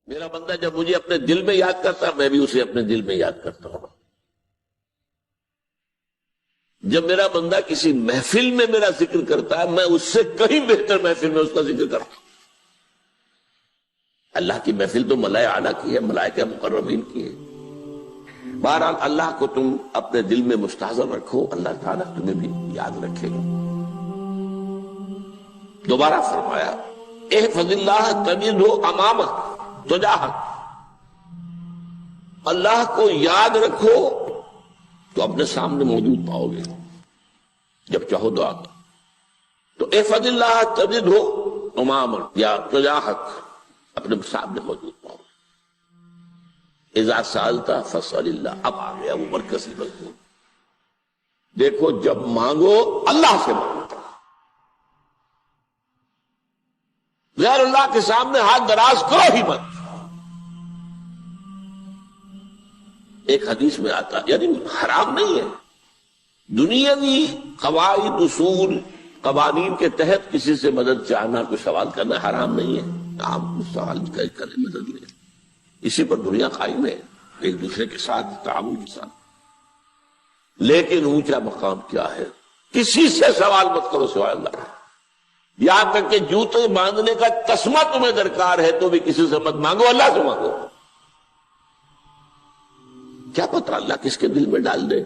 میرا بندہ جب مجھے اپنے دل میں یاد کرتا ہے میں بھی اسے اپنے دل میں یاد کرتا ہوں. جب میرا بندہ کسی محفل میں میرا ذکر کرتا ہے میں اس سے کہیں بہتر محفل میں اس کا ذکر کرتا ہوں. اللہ کی محفل تو ملائے اعلیٰ کی ہے، ملائکہ مقربین کی ہے. بہرحال اللہ کو تم اپنے دل میں مستحضر رکھو، اللہ تعالیٰ تمہیں بھی یاد رکھے گا. دوبارہ فرمایا احفظ اللہ تجدہ امامک تجاہک، اللہ کو یاد رکھو تو اپنے سامنے موجود پاؤ گے جب چاہو دعا کرو. تو احفظ اللہ تجدہ امامک یا تجاہک، اپنے سامنے موجود پاؤ گے. اذا سألت فاسأل اللہ، اب آ گیا وہ مرکزی مضمون. دیکھو جب مانگو اللہ سے مانگو، غیر اللہ کے سامنے ہاتھ دراز کرو ہی مت. ایک حدیث میں آتا یعنی حرام نہیں ہے، دنیاوی قواعد اصول قوانین کے تحت کسی سے مدد چاہنا، کوئی سوال کرنا حرام نہیں ہے. آپ سوال کریں، مدد لیں، اسی پر دنیا قائم ہے، ایک دوسرے کے ساتھ تعاون کے ساتھ. لیکن اونچا مقام کیا ہے؟ کسی سے سوال مت کرو سوائے اللہ. یہاں تک کہ جوتے باندھنے کا تسمہ تمہیں درکار ہے تو بھی کسی سے مت مانگو، اللہ سے مانگو. کیا پتہ اللہ کس کے دل میں ڈال دے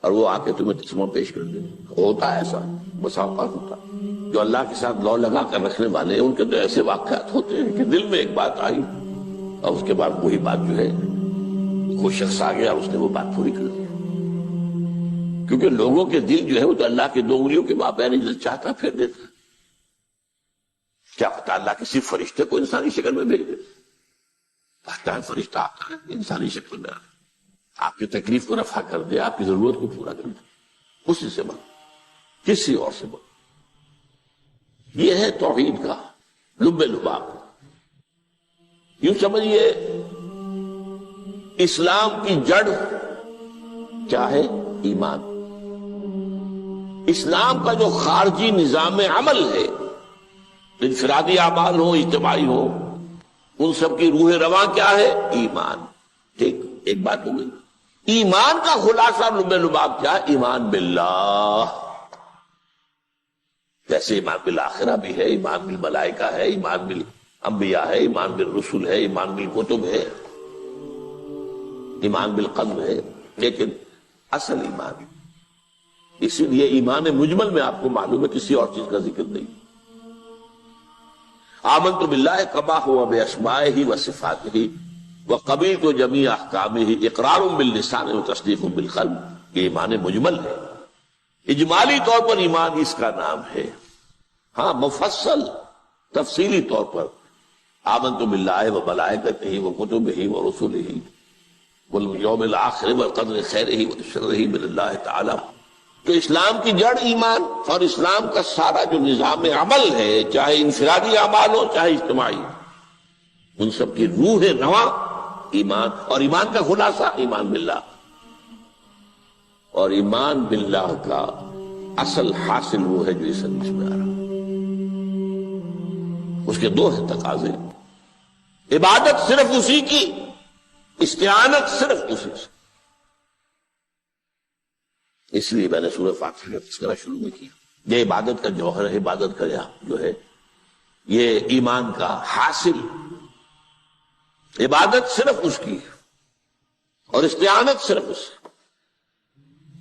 اور وہ آ کے تمہیں تسمہ پیش کر دے. ہوتا ہے ایسا، بسا اوقات ہوتا. جو اللہ کے ساتھ لو لگا کر رکھنے والے ہیں ان کے تو ایسے واقعات ہوتے ہیں کہ دل میں ایک بات آئی اور اس کے بعد وہی بات جو ہے کوئی شخص آ گیا اور اس نے وہ بات پوری کر دی. کیونکہ لوگوں کے دل جو ہے وہ تو اللہ کے دو انگلیوں کے مابین جو چاہتا پھر دیتا. کیا پتہ اللہ کسی فرشتے کو انسانی شکل میں بھیج دے. آتا ہے فرشتہ، آتا ہے انسانی شکل میں، آپ کی تکلیف کو رفع کر دے، آپ کی ضرورت کو پورا کر دے. اسی سے بن، کسی اور سے بن. یہ ہے توحید کا لب لباب. یوں سمجھیے اسلام کی جڑ کیا ہے؟ ایمان. اسلام کا جو خارجی نظام عمل ہے، انفرادی اعمال ہو اجتماعی ہو، ان سب کی روح رواں کیا ہے؟ ایمان. ٹھیک، ایک بات ہو گئی. ایمان کا خلاصہ لب لباب کیا ہے؟ ایمان باللہ. جیسے ایمان بالآخرہ بھی ہے، ایمان بالملائکہ ہے، ایمان بالانبیاء ہے، ایمان بالرسل ہے، ایمان بالکتب ہے، ایمان بالقلب ہے. لیکن اصل ایمان، اسی لیے ایمان مجمل میں آپ کو معلوم ہے کسی اور چیز کا ذکر نہیں. آمنت باللہ کما ہوا باسمائہ وصفاتہ وقبلت جمیع احکامہ اقرار باللسان وتصدیق بالقلب. یہ ایمان مجمل ہے. اجمالی طور پر ایمان اس کا نام ہے. ہاں مفصل تفصیلی طور پر آمنت باللہ وملائکتہ وکتبہ ورسلہ والیوم الآخر والقدر خیرہ وشرہ من اللہ تعالی. تو اسلام کی جڑ ایمان، اور اسلام کا سارا جو نظام عمل ہے، چاہے انفرادی اعمال ہو چاہے اجتماعی، ان سب کی روح رواں ایمان. اور ایمان کا خلاصہ ایمان باللہ. اور ایمان باللہ کا اصل حاصل وہ ہے جو اس حدیث میں آ رہا. اس کے دو ہیں تقاضے: عبادت صرف اسی کی، استعانت صرف اسی سے. اس لیے میں نے سورہ فاتحہ کا تذکرہ شروع میں کیا. یہ عبادت کا جوہر ہے، عبادت کا جو ہے یہ ایمان کا حاصل. عبادت صرف اس کی اور استعانت صرف اس سے.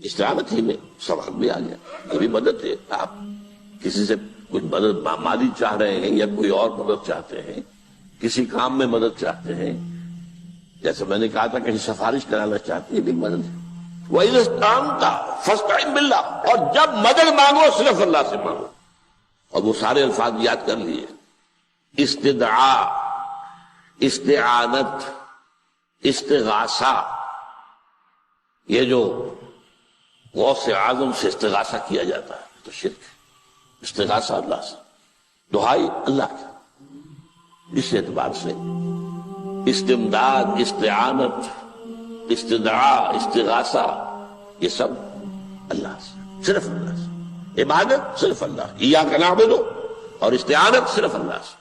استعانت ہی میں سوال بھی آ گیا، یہ بھی مدد ہے. آپ کسی سے کچھ مدد مالی چاہ رہے ہیں یا کوئی اور مدد چاہتے ہیں، کسی کام میں مدد چاہتے ہیں، جیسے میں نے کہا تھا کہیں سفارش کرانا چاہتے ہیں، یہ بھی مدد ہے. وَإِذَا اسْتَعَنْتَ فَاسْتَعِنْ بِاللَّهِ. اور جب مدد مانگو صرف اللہ سے مانگو. اور وہ سارے الفاظ یاد کر لیے: استدعاء، استعانت، استغاثہ. یہ جو غوث اعظم سے استغاثہ کیا جاتا ہے تو شرک ہے. استغاثہ اللہ سے، دعائی اللہ کی. اس اعتبار سے استمداد، استعانت، استدعاء، استغاثہ، یہ سب اللہ سے، صرف اللہ سے. عبادت صرف اللہ، ایاک نعبد، اور استعانت صرف اللہ سے.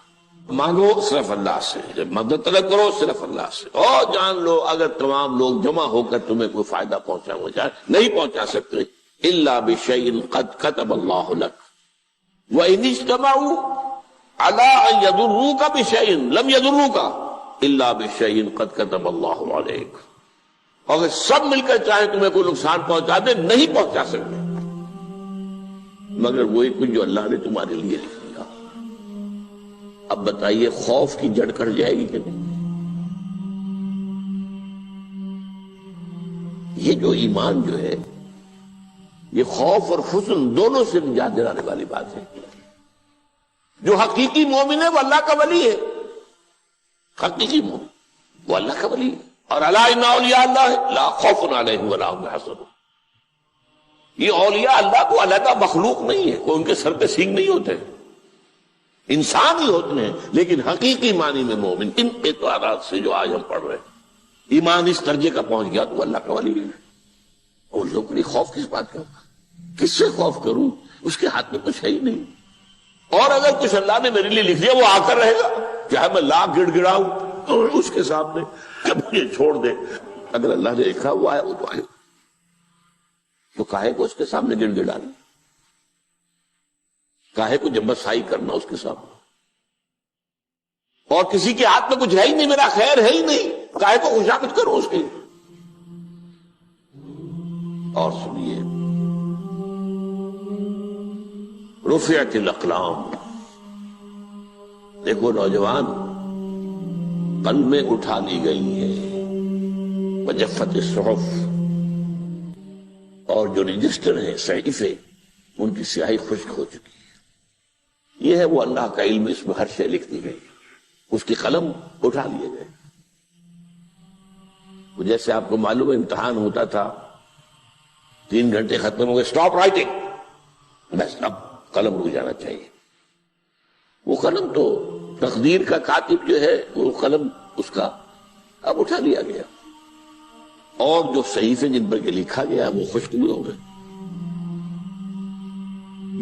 مانگو صرف اللہ سے، جب مدد طلب کرو صرف اللہ سے، اور جان لو اگر تمام لوگ جمع ہو کر تمہیں کوئی فائدہ پہنچاؤں گے نہیں پہنچا سکتے، الا بشیء قد کتب اللہ لک وان اجتمعوا علی ان یضروک بشیء لم یضروک الا بشیء قد کتب اللہ علیک، اگر سب مل کر چاہیں تمہیں کوئی نقصان پہنچا دے نہیں پہنچا سکتے مگر وہی کچھ جو اللہ نے تمہارے لیے لکھ دیا۔ اب بتائیے خوف کی جڑ کٹ جائے گی کہ نہیں؟ یہ جو ایمان جو ہے یہ خوف اور حزن دونوں سے نجات دلانے والی بات ہے۔ جو حقیقی مومن ہے وہ اللہ کا ولی ہے، حقیقی مومن وہ اللہ کا ولی ہے، اور الا ان اولیاء اللہ لا خوف علیہم ولا هم يحزنون، یہ اولیاء اللہ کو علیحدہ مخلوق نہیں ہے، کوئی ان کے سر پہ سینگ نہیں ہوتے، انسان ہی ہوتے ہیں، لیکن حقیقی معنی میں مومن ان اعتبارات سے جو آج ہم پڑھ رہے ہیں ایمان اس درجے کا پہنچ گیا تو اللہ کا ولی ہے۔ اور لوگ کے لیے خوف کس بات کا، کس سے خوف کروں، اس کے ہاتھ میں کچھ ہے ہی نہیں، اور اگر کچھ اللہ نے میرے لیے لکھ دیا وہ آ کر رہے گا، چاہے میں لاکھ گڑ گڑاؤں اور اس کے سامنے کہ مجھے چھوڑ دے، اگر اللہ نے لکھا وہ آیا وہ تو آئے، تو کاہے کو اس کے سامنے گڑ گڑانا، کاہے کو جبرسائی کرنا اس کے سامنے، اور کسی کے ہاتھ میں کچھ ہے ہی نہیں، میرا خیر ہے ہی نہیں، کاہے کو خوشامد کروں اس کی۔ اور سنیے رفعت الاقلام، دیکھو نوجوان قلمیں اٹھا لی گئی ہیں، وجفت الصحف، اور جو رجسٹر ہیں صحیفے ان کی سیاہی خشک ہو چکی ہے، یہ ہے وہ اللہ کا علم، اس میں ہر شے لکھ دی گئی، اس کی قلم اٹھا لیے گئے۔ جیسے آپ کو معلوم ہے امتحان ہوتا تھا، 3 گھنٹے ختم ہو گئے، اسٹاپ رائٹنگ، بس اب قلم رک جانا چاہیے۔ وہ قلم تو تقدیر کا کاتب جو ہے وہ قلم اس کا اب اٹھا لیا گیا، اور جو صحیفے جن پر لکھا گیا وہ خشک بھی ہو گئے۔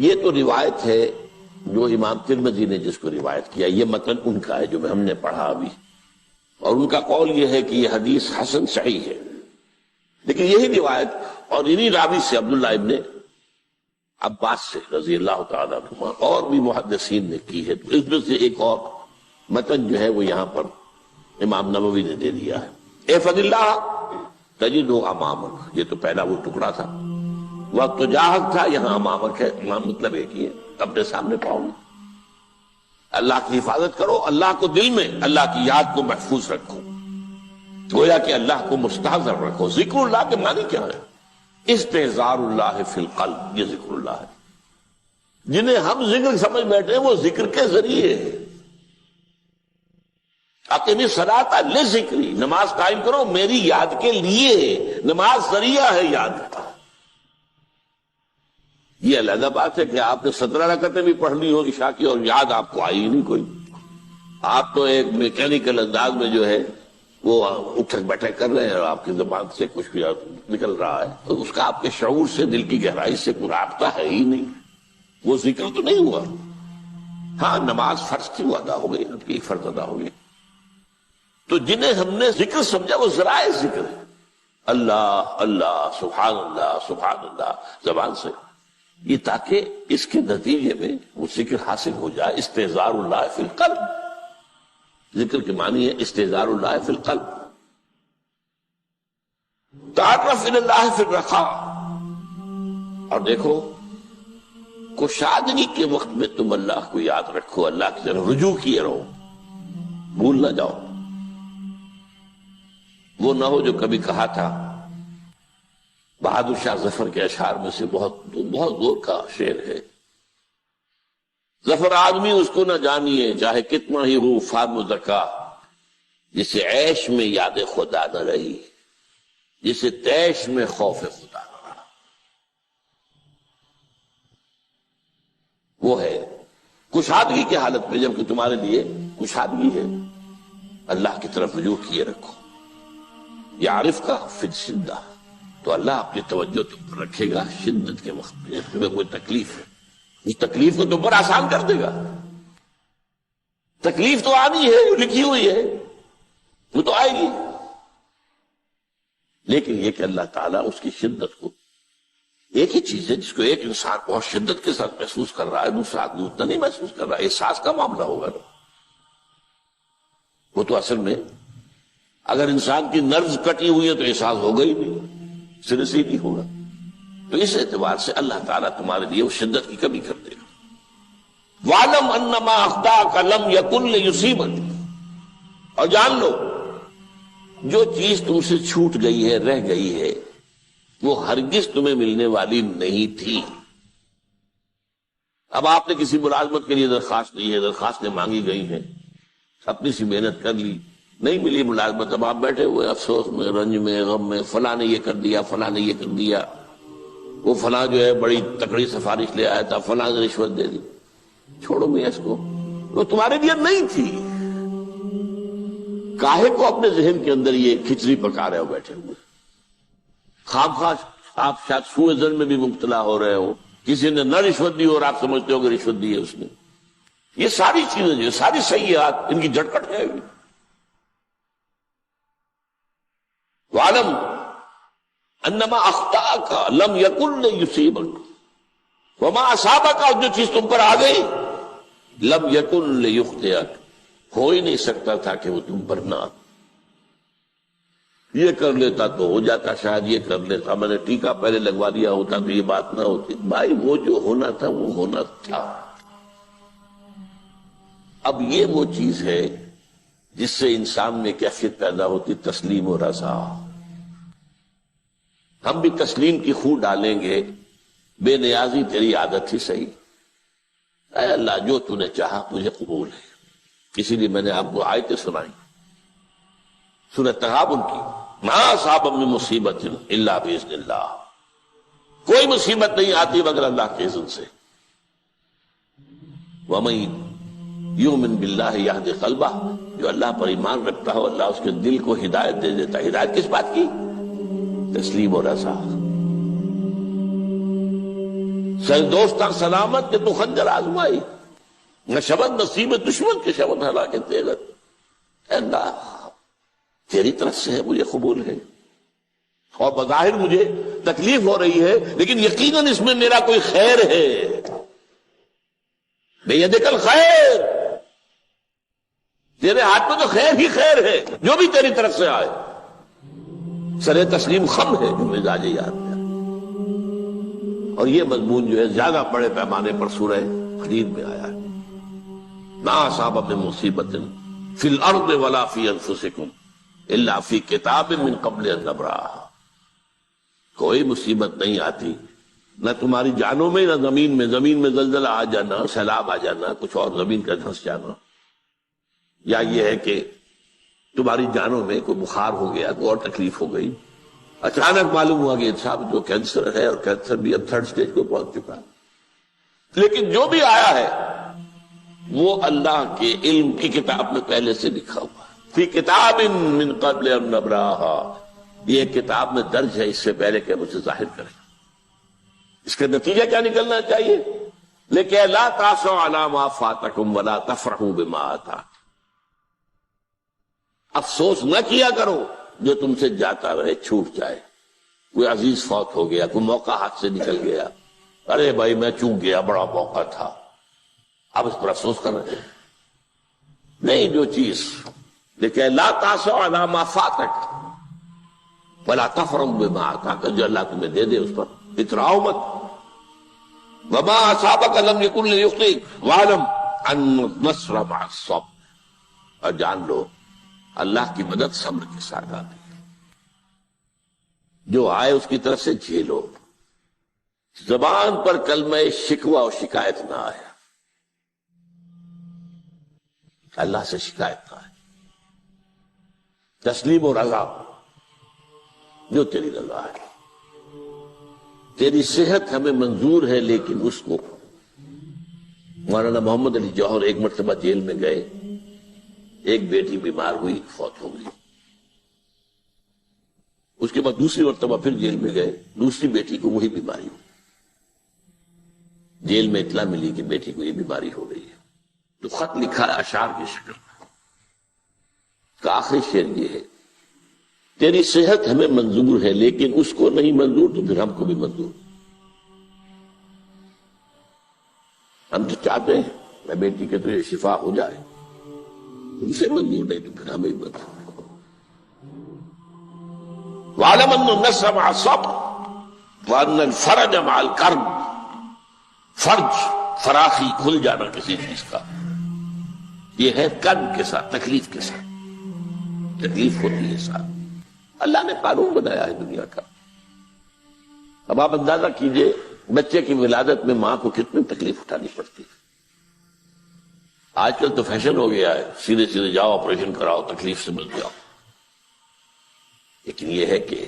یہ تو روایت ہے جو امام ترمذی نے جس کو روایت کیا، یہ متن ان کا ہے جو ہم نے پڑھا ابھی، اور ان کا قول یہ ہے کہ یہ حدیث حسن صحیح ہے، لیکن یہی روایت اور انہی راوی سے عبداللہ ابن عباس سے رضی اللہ تعالیٰ عنہ اور بھی محدثین نے کی ہے، تو اس میں سے ایک اور متن جو ہے وہ یہاں پر امام نووی نے دے دیا ہے۔ احفظ اللہ تجدہ امامک، یہ تو پہلا وہ ٹکڑا تھا، وقت تو جاہک تھا، یہاں امامک ہے، امام مطلب ایک ہی ہے، اپنے سامنے پاؤں۔ اللہ کی حفاظت کرو، اللہ کو دل میں، اللہ کی یاد کو محفوظ رکھو، گویا کہ اللہ کو مستحضر رکھو۔ ذکر اللہ کے معنی کیا ہے؟ استحضار اللہ فی القلب، یہ ذکر اللہ ہے۔ جنہیں ہم ذکر سمجھ بیٹھے ہیں وہ ذکر کے ذریعے ہے۔ اقیم الصلاۃ لذکری، نماز قائم کرو میری یاد کے لیے، نماز ذریعہ ہے یاد کا۔ یہ علیحدہ بات ہے کہ آپ نے 17 رکعتیں بھی پڑھ لی ہو عشاء کی اور یاد آپ کو آئی ہی نہیں کوئی، آپ تو ایک میکینیکل انداز میں جو ہے وہ اٹھک بیٹھک کر رہے ہیں اور آپ کی زبان سے کچھ بھی نکل رہا ہے، تو اس کا آپ کے شعور سے، دل کی گہرائی سے کوئی رابطہ ہے ہی نہیں، وہ ذکر تو نہیں ہوا۔ ہاں نماز فرض تھی وہ ادا ہو گئی، اب کی فرض ادا ہو گئی۔ تو جنہیں ہم نے ذکر سمجھا وہ ذرائع ذکر ہے، اللہ اللہ سبحان اللہ زبان سے، یہ تاکہ اس کے نتیجے میں وہ ذکر حاصل ہو جائے۔ استحضار اللہ فی القلب، ذکر کے معنی ہے استحضار اللہ فی القلب۔ تعرف الی اللہ فی الرخاء، اور دیکھو کشادگی کے وقت میں تم اللہ کو یاد رکھو، اللہ کی طرف رجوع کیے رہو، بھول نہ جاؤ۔ وہ نہ ہو جو کبھی کہا تھا، بہادر شاہ ظفر کے اشعار میں سے بہت دور کا شعر ہے، ظفر آدمی اس کو نہ جانیے چاہے کتنا ہی ہو فام و ذکا، جسے عیش میں یاد خدا نہ رہی، جسے تیش میں خوف خدا نہ رہا۔ وہ ہے کشادگی کی حالت میں، جبکہ تمہارے لیے کشادگی ہے، اللہ کی طرف رجوع کیے رکھو۔ یعرف کا فی الشدہ، تو اللہ اپنی توجہ تم پر رکھے گا شدت کے وقت میں، جب تمہیں کوئی تکلیف ہے، اس تکلیف کو تم پر آسان کر دے گا۔ تکلیف تو آنی ہے، جو لکھی ہوئی ہے وہ تو آئے گی، لیکن یہ کہ اللہ تعالیٰ اس کی شدت کو، ایک ہی چیز ہے جس کو ایک انسان بہت شدت کے ساتھ محسوس کر رہا ہے، دوسرا آدمی اتنا نہیں محسوس کر رہا ہے، احساس کا معاملہ ہوگا نا۔ وہ تو اصل میں اگر انسان کی نرز کٹی ہوئی ہے تو احساس ہوگا ہی نہیں، سرے سے ہی نہیں ہوگا۔ تو اس اعتبار سے اللہ تعالیٰ تمہارے لیے وہ شدت کی کمی کر دے گا۔ وَعْلَمْ أَنَّمَا أَخْطَأَكَ لَمْ يَكُنْ لِيُصِيبَكَ، اور جان لو جو چیز تم سے چھوٹ گئی ہے، رہ گئی ہے، وہ ہرگز تمہیں ملنے والی نہیں تھی۔ اب آپ نے کسی ملازمت کے لیے درخواست دی ہے، درخواستیں مانگی گئی ہیں، اپنی سی محنت کر لی، نہیں ملی ملازمت، اب آپ بیٹھے ہوئے افسوس میں، رنج میں، غم میں، فلاں نے یہ کر دیا، فلاں نے یہ کر دیا، وہ فلاں جو ہے بڑی تکڑی سفارش لے آیا تھا، فلاں نے رشوت دے دی۔ چھوڑو میں اس کو، وہ تمہارے لیے نہیں تھی۔ کاہے کو اپنے ذہن کے اندر یہ کھچڑی پکا رہے ہو بیٹھے ہوئے؟ خواہ آپ شاید سوء ظن میں بھی مبتلا ہو رہے ہو، کسی نے نہ رشوت دی اور آپ سمجھتے ہو کہ رشوت دی ہے اس نے۔ یہ ساری چیزیں جو ساری سیئات، ان کی جڑ کٹ جائے گی۔ وَعْلَمْ أَنَّمَا أَخْطَأَكَ لَمْ يَكُنْ لِيُصِيبَكَ وَمَا أَصَابَكَ، اور جو چیز تم پر آ گئی، لَمْ يَكُنْ لِيُخْطِئَكَ، ہو ہی نہیں سکتا تھا کہ وہ تم پر نہ آ۔ یہ کر لیتا تو ہو جاتا، شاید یہ کر لیتا، میں نے ٹیکا پہلے لگوا دیا ہوتا تو یہ بات نہ ہوتی۔ بھائی وہ جو ہونا تھا وہ ہونا تھا۔ اب یہ وہ چیز ہے جس سے انسان میں کیفیت پیدا ہوتی، تسلیم و رضا۔ ہم بھی تسلیم کی خو ڈالیں گے، بے نیازی تیری عادت ہی صحیح، اے اللہ جو تو نے چاہا مجھے قبول ہے۔ اسی لیے میں نے آپ کو آیتیں سنائی سورۃ تغابن کی، ما اصاب من مصیبت الا باذن اللہ، کوئی مصیبت نہیں آتی مگر اللہ کے اذن سے۔ وَمَن یؤمن باللہ یہد قلبہ، جو اللہ پر ایمان رکھتا ہو اللہ اس کے دل کو ہدایت دے دیتا ہے۔ ہدایت کس بات کی؟ تسلیم و رضا۔ سر دوستاں سلامت کہ تو خنجر آزمائی، نہ شبد نصیب دشمن کے شبد ہلاکت تیغت۔ اے اللہ تیری طرف سے ہے، مجھے قبول ہے، اور بظاہر مجھے تکلیف ہو رہی ہے لیکن یقیناً اس میں میرا کوئی خیر ہے۔ بیدک الخیر، تیرے ہاتھ میں تو خیر ہی خیر ہے، جو بھی تیری طرف سے آئے۔ سر تسلیم خم ہے جو مزاج یاد ہے۔ اور یہ مضمون جو ہے زیادہ بڑے پیمانے پر سورہ حدید میں آیا ہے۔ ما اصاب من مصیبت فی الارض ولا فی انفسکم الا فی کتاب من قبل ان نبرأھا، کوئی مصیبت نہیں آتی نہ تمہاری جانوں میں نہ زمین میں، زمین میں زلزلہ آ جانا، سیلاب آ جانا، کچھ اور زمین کا دھنس جانا، یا یہ ہے کہ تمہاری جانوں میں کوئی بخار ہو گیا، کوئی اور تکلیف ہو گئی، اچانک معلوم ہوا کہ صاحب جو کینسر ہے، اور کینسر بھی اب 3rd سٹیج کو پہنچ چکا ہے، لیکن جو بھی آیا ہے وہ اللہ کے علم کی کتاب میں پہلے سے لکھا ہوا ہے۔ فی کتاب من قبل ان نبرأھا، یہ کتاب میں درج ہے اس سے پہلے کہ مجھے ظاہر کرے۔ اس کا نتیجہ کیا نکلنا چاہیے؟ لیکن لا تاسوا علی ما فاتکم ولا تفرحوا بما آتاکم، افسوس نہ کیا کرو جو تم سے جاتا رہے، چھوٹ جائے، کوئی عزیز فوت ہو گیا، کوئی موقع ہاتھ سے نکل گیا، ارے بھائی میں چوک گیا، بڑا موقع تھا، اب اس پر افسوس کر رہے ہیں۔ نہیں، جو چیز، لیکن لا تاسوا علی ما فاتک ولا تفرحوا بما آتاک، جو اللہ تمہیں دے دے اس پر اتراؤ مت۔ وما اصابک لم یکن لیخطئک واعلم ان النصر مع الصبر، اور جان لو اللہ کی مدد صبر کے ساتھ آتی ہے، جو آئے اس کی طرف سے جھیلو۔ زبان پر کلمہ شکوہ اور شکایت نہ آئے، اللہ سے شکایت نہ آئے، تسلیم و رضا، جو تیری رضا ہے۔ تیری صحت ہمیں منظور ہے، لیکن اس کو، مولانا محمد علی جوہر ایک مرتبہ جیل میں گئے، ایک بیٹی بیمار ہوئی، فوت ہو گئی، اس کے بعد دوسری مرتبہ پھر جیل میں گئے، دوسری بیٹی کو وہی بیماری ہوئی، جیل میں اطلاع ملی کہ بیٹی کو یہ بیماری ہو گئی ہے، تو خط لکھا ہے اشعار کی شکل میں، کا آخری شعر یہ ہے: تیری صحت ہمیں منظور ہے لیکن اس کو نہیں منظور تو پھر ہم کو بھی منظور۔ ہم تو چاہتے ہیں میں بیٹی کے تجھے شفا ہو جائے، اسے منظور نہیں تو پھر ہمیں بھی منظور۔ وَاعْلَمْ أَنَّ النَّصْرَ مَعَ الصَّبْرِ وَأَنَّ الْفَرَجَ مَعَ الْكَرْبِ۔ فرج، فراخی، کھل جانا کسی چیز کا، یہ ہے کرب کے ساتھ، تکلیف کے ساتھ، تکلیف ہوتی ہے ساتھ۔ اللہ نے قانون بنایا ہے دنیا کا۔ اب آپ اندازہ کیجئے بچے کی ولادت میں ماں کو کتنی تکلیف اٹھانی پڑتی ہے۔ آج کل تو فیشن ہو گیا ہے، سیدھے سیدھے جاؤ آپریشن کراؤ تکلیف سے بچ جاؤ، لیکن یہ ہے کہ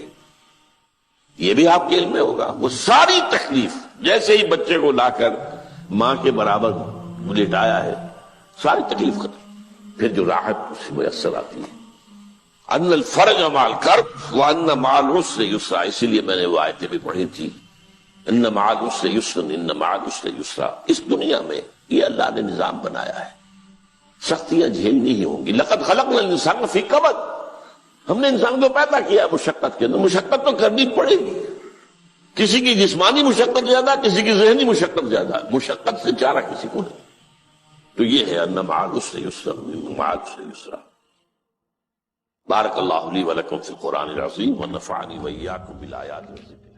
یہ بھی آپ کے علم میں ہوگا، وہ ساری تکلیف جیسے ہی بچے کو لا کر ماں کے برابر لٹایا ہے، ساری تکلیف ختم، پھر جو راحت اس سے میسر آتی ہے۔ ان الفرج مع الکرب وان مع العسر یسرا، اسی لیے میں نے وہ آیتیں بھی پڑھی تھی، ان مع العسر یسرا ان مع العسر یسرا۔ اس دنیا میں یہ اللہ نے نظام بنایا ہے، سختیاں جھیلنی ہی ہوں گی۔ لقد خلقنا الانسان فی کبد، ہم نے انسان کو پیدا کیا مشقت کے اندر، مشقت تو کرنی پڑے گی۔ کسی کی جسمانی مشقت زیادہ، کسی کی ذہنی مشقت زیادہ، مشقت سے چارہ کسی کو نہیں۔ تو یہ ہے ان مع العسر یسرا ان مع العسر یسرا۔ بارک اللہ لی ولکم فی القرآن العظیم ونفعنی وإیاکم بالآیات والذکر